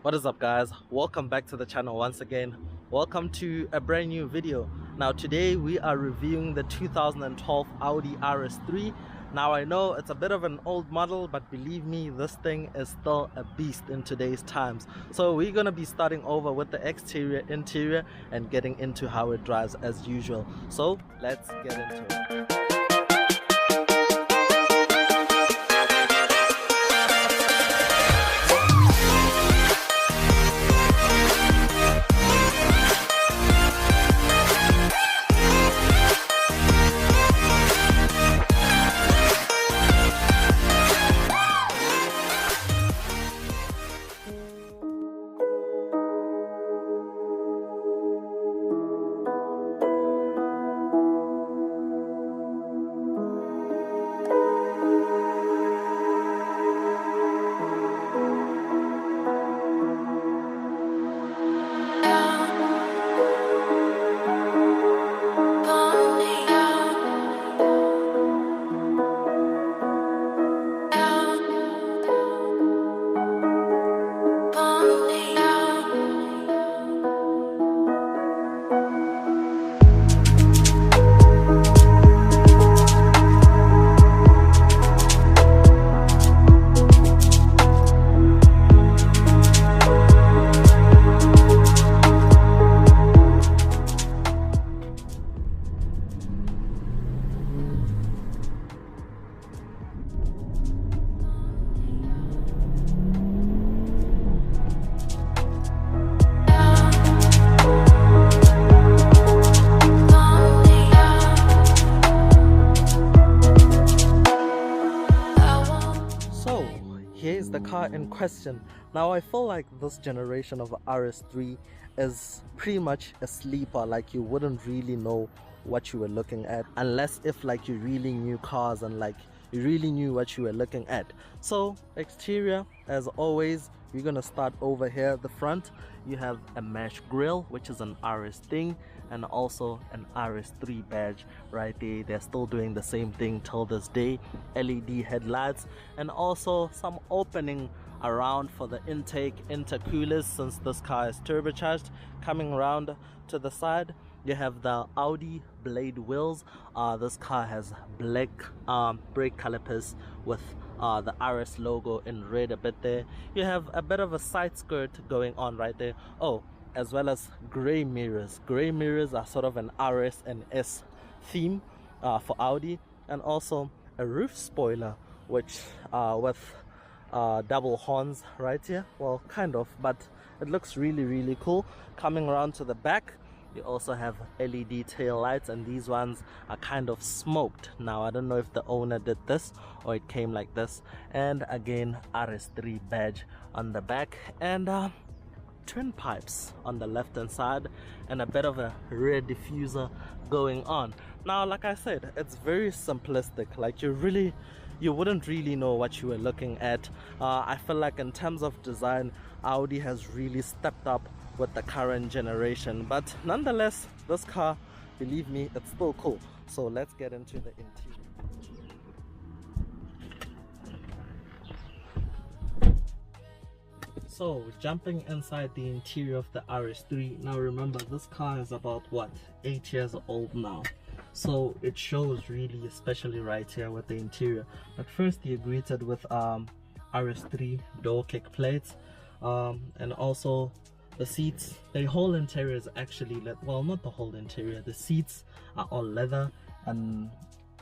What is up, guys? Welcome back to the channel once again. Welcome to a brand new video. Now today we are reviewing the 2012 Audi RS3. Now I know it's a bit of an old model, but believe me, this thing is still a beast in today's times. So we're gonna be starting over with the exterior, interior, and getting into how it drives as usual. So let's get into it. Here's the car in question. Now I feel like this generation of RS3 is pretty much a sleeper. Like, you wouldn't really know what you were looking at unless if like you really knew cars and like you really knew what you were looking at. So exterior, as always, we're gonna start over here. The front, you have a mesh grille, which is an RS thing, and also an RS3 badge right there. They're still doing the same thing till this day. LED headlights, and also some opening around for the intake intercoolers, since this car is turbocharged. Coming around to the side, you have the Audi blade wheels. This car has black brake calipers with the RS logo in red a bit there. You have a bit of a side skirt going on right there. Oh, as well as gray mirrors. Gray mirrors are sort of an RS and S theme for Audi, and also a roof spoiler, which with double horns right here. Well, kind of, but it looks really cool. Coming around to the back, you also have LED tail lights, and these ones are kind of smoked. Now I don't know if the owner did this or it came like this. And again, RS3 badge on the back, and twin pipes on the left hand side, and a bit of a rear diffuser going on. Now, like I said, it's very simplistic. Like, you wouldn't really know what you were looking at. I feel like in terms of design, Audi has really stepped up with the current generation, but nonetheless, this car, believe me, it's still cool. So let's get into the interior. So jumping inside the interior of the RS3. Now remember, this car is about what, 8 years old now, so it shows really, especially right here with the interior. But first, you're greeted with RS3 door kick plates, and also the seats. The whole interior is actually, well, not the whole interior, the seats are all leather, and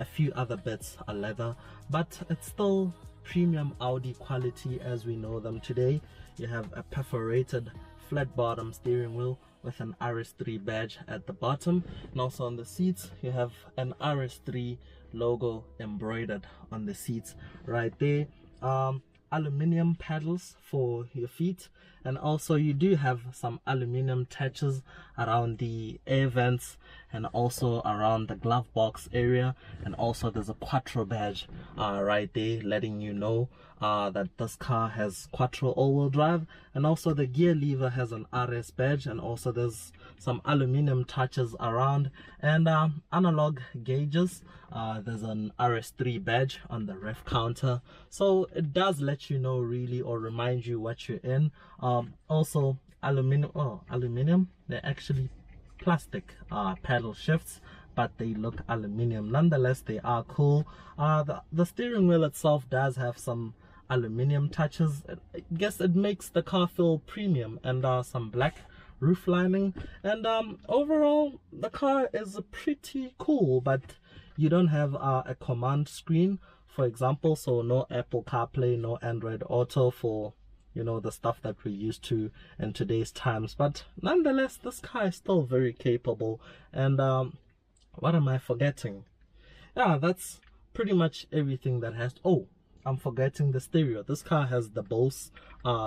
a few other bits are leather, but it's still premium Audi quality as we know them today. You have a perforated flat bottom steering wheel with an RS3 badge at the bottom, and also on the seats you have an RS3 logo embroidered on the seats right there. Aluminium paddles for your feet, and also you do have some aluminium touches around the air vents and also around the glove box area, and also there's a Quattro badge right there letting you know that this car has quattro all-wheel drive, and also the gear lever has an RS badge, and also there's some aluminum touches around, and analog gauges. There's an RS3 badge on the ref counter, so it does let you know really, or remind you what you're in. Also aluminum, they're actually plastic paddle shifts, but they look aluminum. Nonetheless, they are cool. The steering wheel itself does have some aluminum touches. I guess it makes the car feel premium, and some black roof lining, and overall the car is pretty cool, but you don't have a command screen, for example, so no Apple CarPlay, no Android Auto for, you know, the stuff that we're used to in today's times. But nonetheless, this car is still very capable. And what am I forgetting? Yeah, that's pretty much everything that has. Oh, I'm forgetting the stereo. This car has the Bose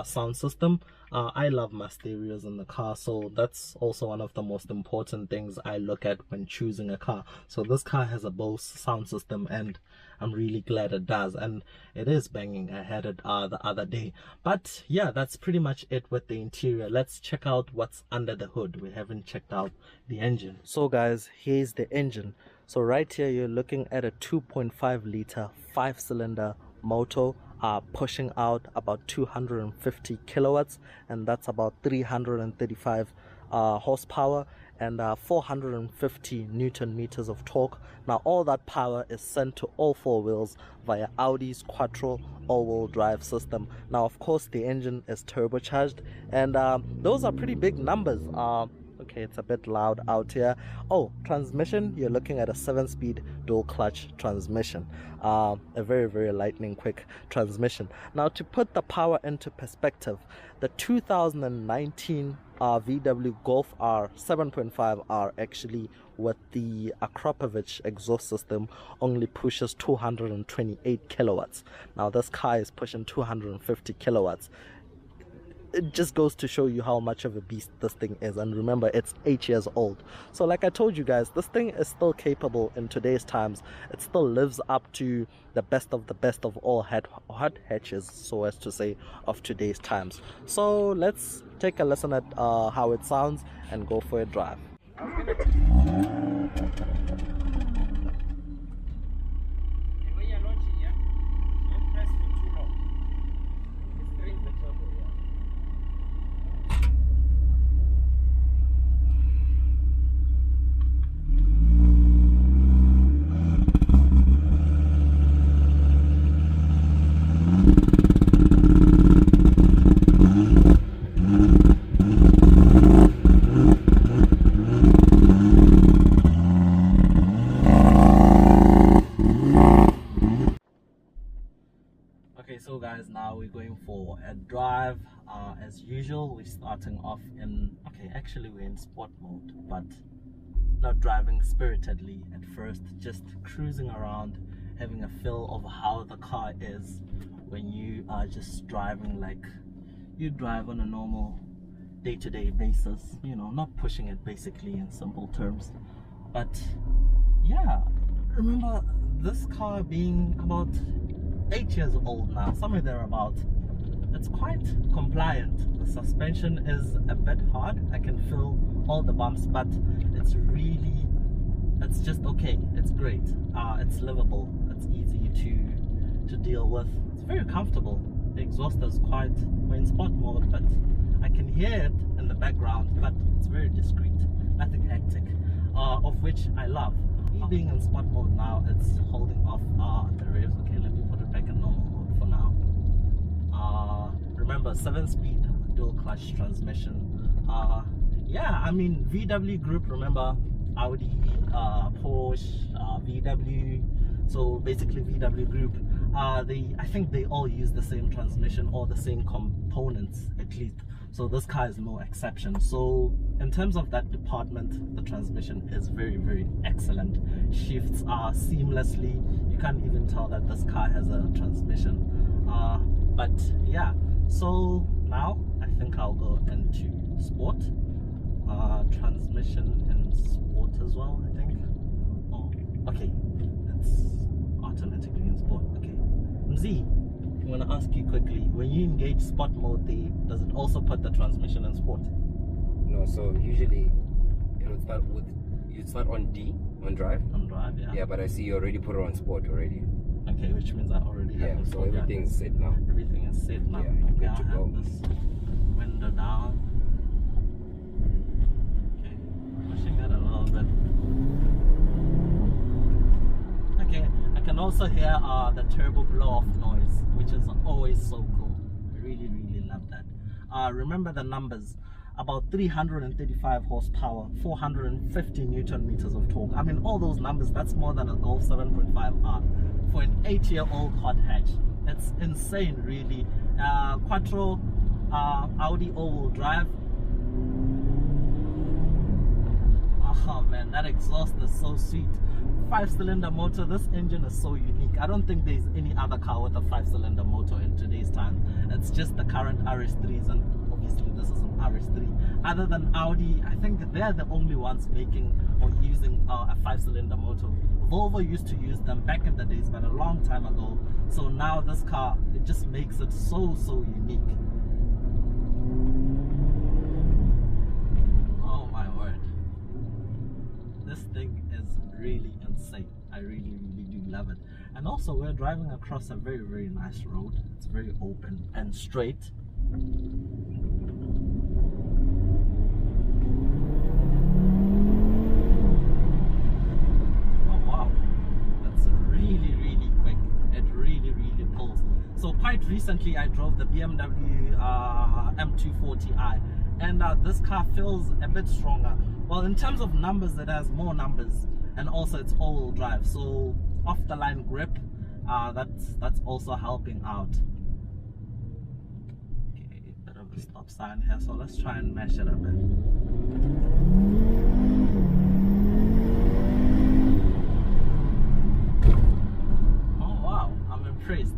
sound system. I love my stereos in the car, so that's also one of the most important things I look at when choosing a car. So this car has a Bose sound system, and I'm really glad it does, and it is banging. I had it the other day. But yeah, that's pretty much it with the interior. Let's check out what's under the hood. We haven't checked out the engine. So guys, here's the engine. So right here you're looking at a 2.5 liter 5-cylinder motor, pushing out about 250 kilowatts, and that's about 335 horsepower, and 450 newton meters of torque. Now all that power is sent to all four wheels via Audi's quattro all-wheel drive system. Now of course the engine is turbocharged, and those are pretty big numbers. Okay, it's a bit loud out here. Oh, transmission, you're looking at a 7-speed dual clutch transmission, a very lightning quick transmission. Now to put the power into perspective, the 2019 VW Golf R 7.5R actually, with the Akrapovic exhaust system, only pushes 228 kilowatts. Now this car is pushing 250 kilowatts. It just goes to show you how much of a beast this thing is. And remember, it's 8 years old. So like I told you guys, this thing is still capable in today's times. It still lives up to the best of all hot hatches, so as to say, of today's times. So let's take a listen at how it sounds and go for a drive. Okay, so guys, now we're going for a drive. As usual, we're starting off in, okay, actually we're in sport mode, but not driving spiritedly at first, just cruising around, having a feel of how the car is when you are just driving like you drive on a normal day-to-day basis, you know, not pushing it basically in simple terms. But yeah, remember this car being about 8 years old now, somewhere thereabout. It's quite compliant. The suspension is a bit hard. I can feel all the bumps, but it's just okay. It's great. It's livable. It's easy to deal with. It's very comfortable. The exhaust is quite, we're in sport mode, but I can hear it in the background, but it's very discreet, nothing hectic, of which I love. Being in sport mode now, it's holding off the rears. Okay, let me put it back in normal mode for now. Remember, 7-speed dual clutch transmission. Yeah, I mean, VW group, remember, Audi, Porsche, VW, so basically VW group, I think they all use the same transmission or the same components at least. So this car is no exception. So in terms of that department, the transmission is very excellent. Shifts are seamlessly. You can't even tell that this car has a transmission. But yeah, so now I think I'll go into sport. Transmission and sport as well, I think. Oh, okay, it's automatically in sport. Okay, Mzi, I'm gonna ask you quickly, when you engage sport mode there, does it also put the transmission in sport? No, so usually it would start with, you'd start on D, on drive. On drive, yeah. Yeah, but I see you already put it on sport already. Okay, which means I already have Yeah, so everything's set now. Everything is set now. Yeah, Okay, good I'll to have go. this window down. Okay, pushing it a little bit. Okay, I can also hear the turbo blow-off noise, which is always so cool. I really, really love that. Remember the numbers. About 335 horsepower, 450 newton meters of torque. I mean, all those numbers, that's more than a Golf 7.5R for an 8-year-old hot hatch. It's insane, really. Quattro Audi all-wheel drive. Oh man, that exhaust is so sweet. 5-cylinder motor. This engine is so unique. I don't think there's any other car with a 5-cylinder motor in today's time. It's just the current RS3s, and obviously this is an RS3. Other than Audi, I think they're the only ones making or using a 5-cylinder motor. Volvo used to use them back in the days, but a long time ago. So now this car, it just makes it so unique. Oh my word. This thing is really insane. I really do love it. And also we're driving across a very nice road. It's very open and straight. Oh wow, that's really quick. It really pulls. So quite recently I drove the BMW M240i, and this car feels a bit stronger. Well, in terms of numbers, it has more numbers, and also it's all-wheel drive, so off the line grip, that's also helping out. Okay, bit of a stop sign here, so let's try and mesh it a bit. Oh wow, I'm impressed.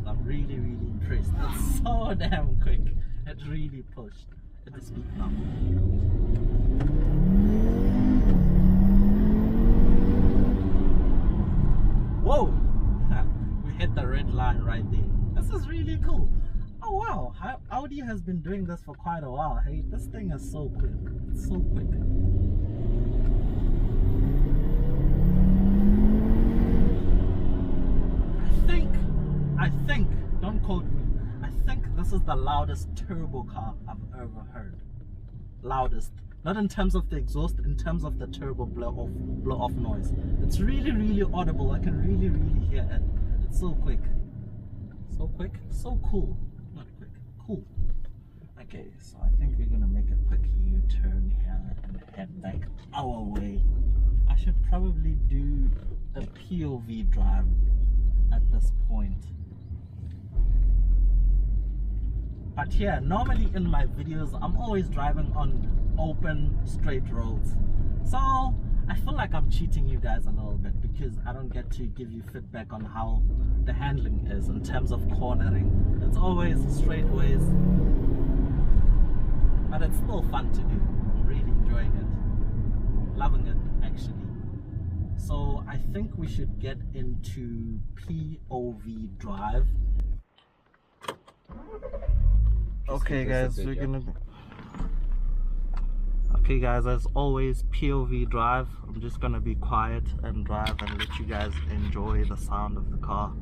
I'm really impressed. It's so damn quick. It really pushed. Hit the speed now. Whoa! We hit the red line right there. This is really cool. Oh wow, Audi has been doing this for quite a while. Hey, this thing is so quick. It's so quick. I think, don't quote me, I think this is the loudest turbo car I've ever heard. Loudest. Not in terms of the exhaust, in terms of the turbo blow-off noise. It's really audible. I can really hear it. It's so quick. So quick, so cool. Not quick, cool. Okay, so I think we're gonna make a quick U-turn here and head back our way. I should probably do a POV drive at this point. But yeah, normally in my videos, I'm always driving on open, straight roads. So I feel like I'm cheating you guys a little bit because I don't get to give you feedback on how the handling is in terms of cornering. It's always straightaways, but it's still fun to do. I'm really enjoying it. Loving it, actually. So I think we should get into POV drive. Okay guys, we're gonna okay guys, as always, POV drive. I'm just gonna be quiet and drive and let you guys enjoy the sound of the car.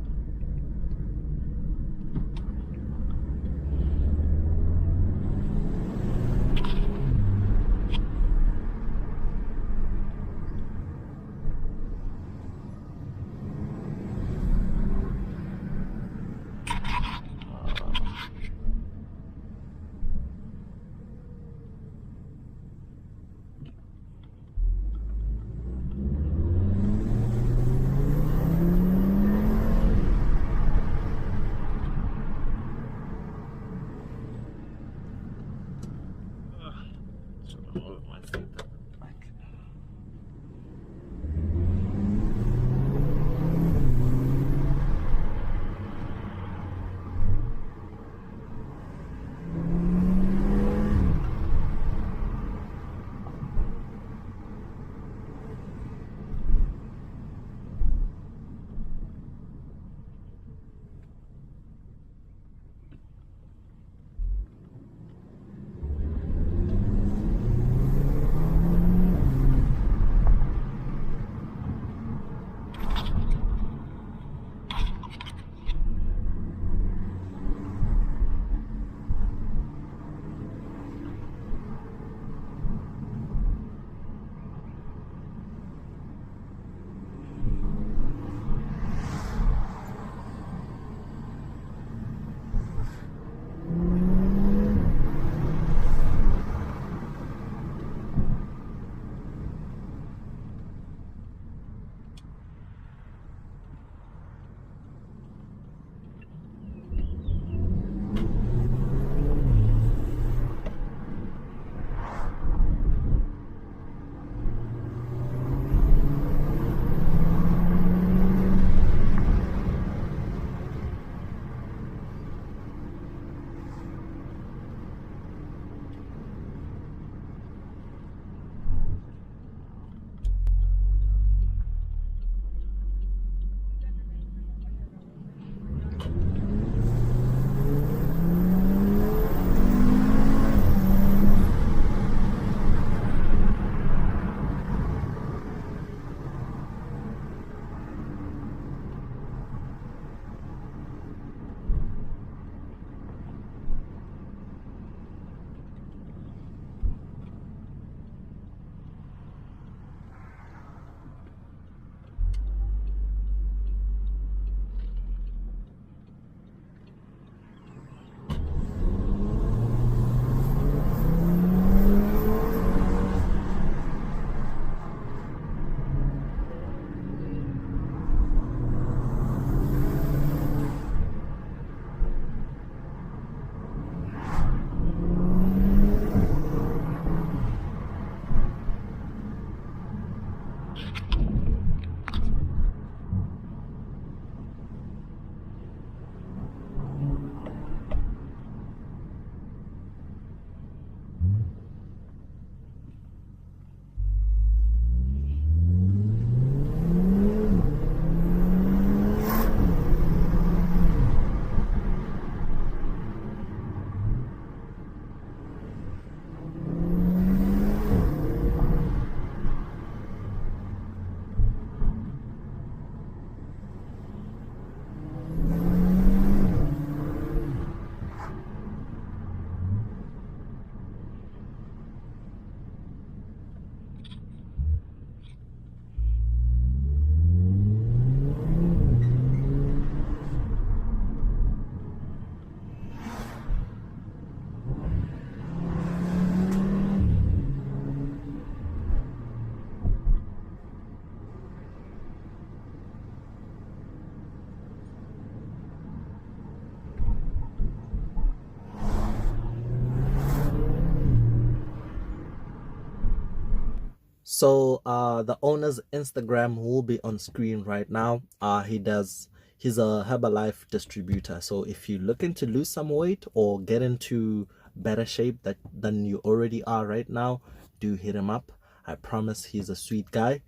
So the owner's Instagram will be on screen right now. He's a Herbalife distributor. So if you're looking to lose some weight or get into better shape than you already are right now, do hit him up. I promise he's a sweet guy.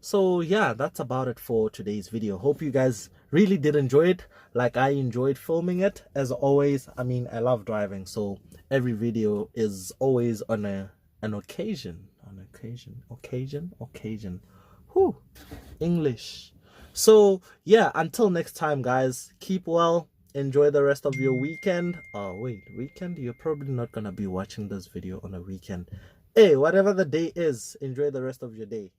So yeah, that's about it for today's video. Hope you guys really did enjoy it like I enjoyed filming it. As always, I mean, I love driving, so every video is always on an occasion. Whew, English. So yeah, until next time, guys, keep well, enjoy the rest of your weekend. Oh wait, weekend? You're probably not gonna be watching this video on a weekend. Hey, whatever the day is, enjoy the rest of your day.